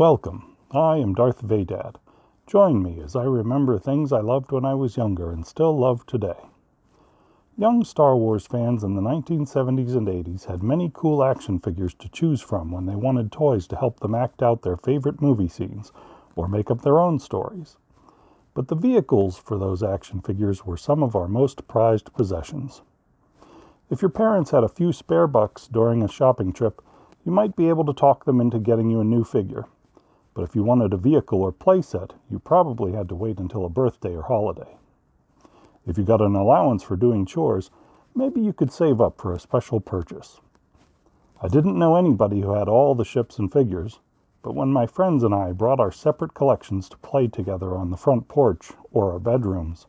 Welcome, I am Darth Vadad. Join me as I remember things I loved when I was younger and still love today. Young Star Wars fans in the 1970s and 80s had many cool action figures to choose from when they wanted toys to help them act out their favorite movie scenes or make up their own stories. But the vehicles for those action figures were some of our most prized possessions. If your parents had a few spare bucks during a shopping trip, you might be able to talk them into getting you a new figure. But if you wanted a vehicle or playset, you probably had to wait until a birthday or holiday. If you got an allowance for doing chores, maybe you could save up for a special purchase. I didn't know anybody who had all the ships and figures, but when my friends and I brought our separate collections to play together on the front porch or our bedrooms,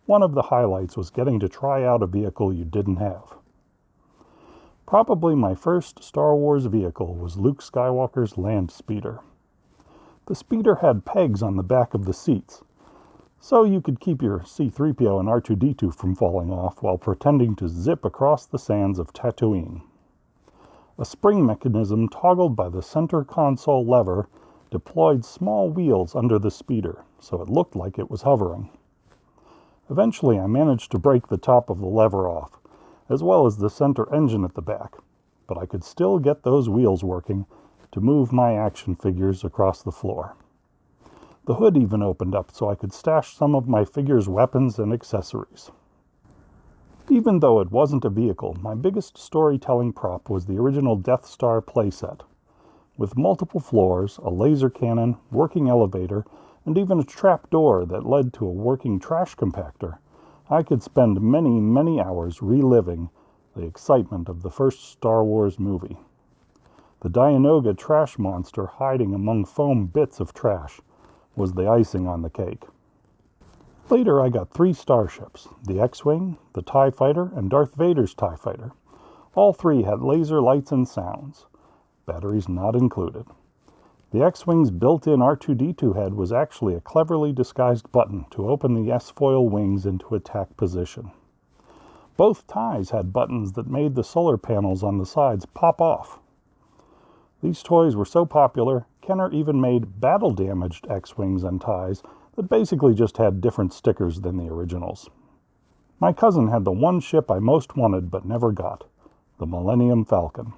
one of the highlights was getting to try out a vehicle you didn't have. Probably my first Star Wars vehicle was Luke Skywalker's land speeder. The speeder had pegs on the back of the seats, so you could keep your C-3PO and R2-D2 from falling off while pretending to zip across the sands of Tatooine. A spring mechanism toggled by the center console lever deployed small wheels under the speeder, so it looked like it was hovering. Eventually I managed to break the top of the lever off, as well as the center engine at the back, but I could still get those wheels working to move my action figures across the floor. The hood even opened up so I could stash some of my figures' weapons and accessories. Even though it wasn't a vehicle, my biggest storytelling prop was the original Death Star playset. With multiple floors, a laser cannon, working elevator, and even a trap door that led to a working trash compactor, I could spend many hours reliving the excitement of the first Star Wars movie. The Dianoga trash monster hiding among foam bits of trash was the icing on the cake. Later I got 3 starships, the X-Wing, the TIE Fighter, and Darth Vader's TIE Fighter. All 3 had laser lights and sounds, batteries not included. The X-Wing's built-in R2-D2 head was actually a cleverly disguised button to open the S-foil wings into attack position. Both TIEs had buttons that made the solar panels on the sides pop off. These toys were so popular, Kenner even made battle-damaged X-Wings and TIEs that basically just had different stickers than the originals. My cousin had the one ship I most wanted but never got, the Millennium Falcon.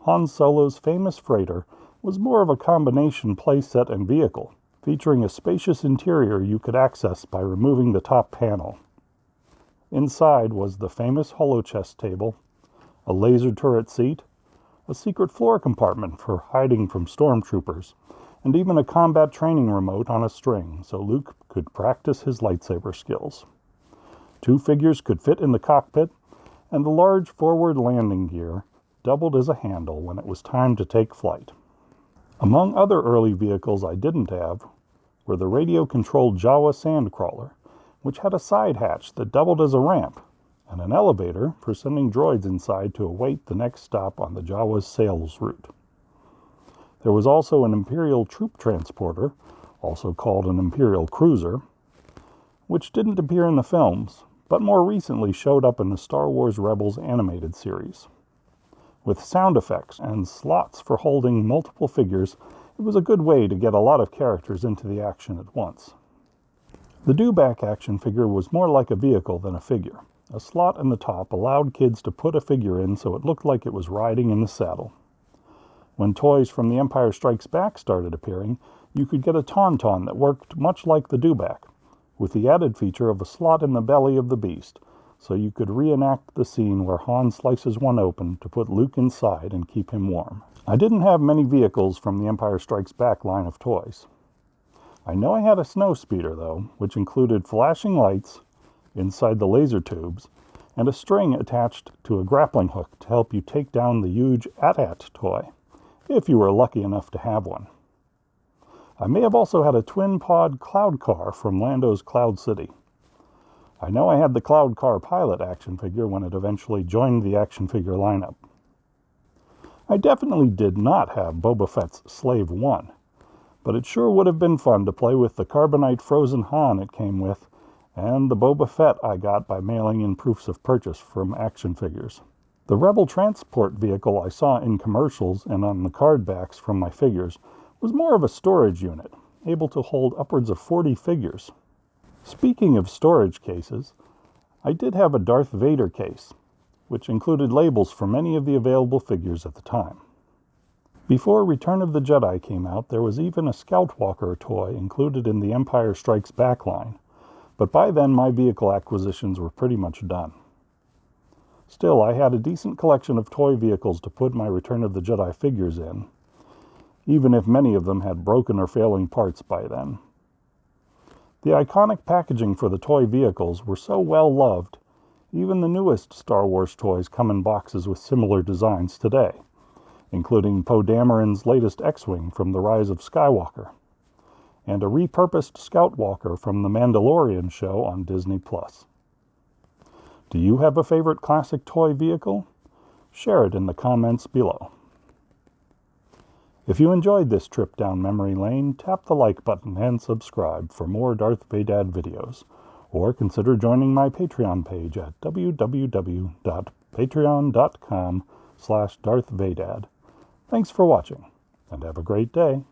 Han Solo's famous freighter was more of a combination playset and vehicle, featuring a spacious interior you could access by removing the top panel. Inside was the famous holochest table, a laser turret seat, a secret floor compartment for hiding from stormtroopers, and even a combat training remote on a string so Luke could practice his lightsaber skills. 2 figures could fit in the cockpit, and the large forward landing gear doubled as a handle when it was time to take flight. Among other early vehicles I didn't have were the radio-controlled Jawa Sandcrawler, which had a side hatch that doubled as a ramp, and an elevator for sending droids inside to await the next stop on the Jawa's sales route. There was also an Imperial troop transporter, also called an Imperial cruiser, which didn't appear in the films, but more recently showed up in the Star Wars Rebels animated series. With sound effects and slots for holding multiple figures, it was a good way to get a lot of characters into the action at once. The Dewback action figure was more like a vehicle than a figure. A slot in the top allowed kids to put a figure in so it looked like it was riding in the saddle. When toys from The Empire Strikes Back started appearing, you could get a Tauntaun that worked much like the Dewback, with the added feature of a slot in the belly of the beast, so you could reenact the scene where Han slices one open to put Luke inside and keep him warm. I didn't have many vehicles from the Empire Strikes Back line of toys. I know I had a snow speeder, though, which included flashing lights inside the laser tubes and a string attached to a grappling hook to help you take down the huge AT-AT toy, if you were lucky enough to have one. I may have also had a twin-pod Cloud Car from Lando's Cloud City. I know I had the Cloud Car pilot action figure when it eventually joined the action figure lineup. I definitely did not have Boba Fett's Slave 1, but it sure would have been fun to play with the Carbonite frozen Han it came with, and the Boba Fett I got by mailing in proofs of purchase from action figures. The Rebel transport vehicle I saw in commercials and on the card backs from my figures was more of a storage unit, able to hold upwards of 40 figures. Speaking of storage cases, I did have a Darth Vader case, which included labels for many of the available figures at the time. Before Return of the Jedi came out, there was even a Scout Walker toy included in the Empire Strikes Back line, but by then my vehicle acquisitions were pretty much done. Still, I had a decent collection of toy vehicles to put my Return of the Jedi figures in, even if many of them had broken or failing parts by then. The iconic packaging for the toy vehicles were so well loved, even the newest Star Wars toys come in boxes with similar designs today, including Poe Dameron's latest X-Wing from The Rise of Skywalker, and a repurposed Scout Walker from The Mandalorian show on Disney+. Do you have a favorite classic toy vehicle? Share it in the comments below. If you enjoyed this trip down memory lane, tap the like button and subscribe for more Darth Vadad videos, or consider joining my Patreon page at www.patreon.com/DarthVadad. Thanks for watching, and have a great day.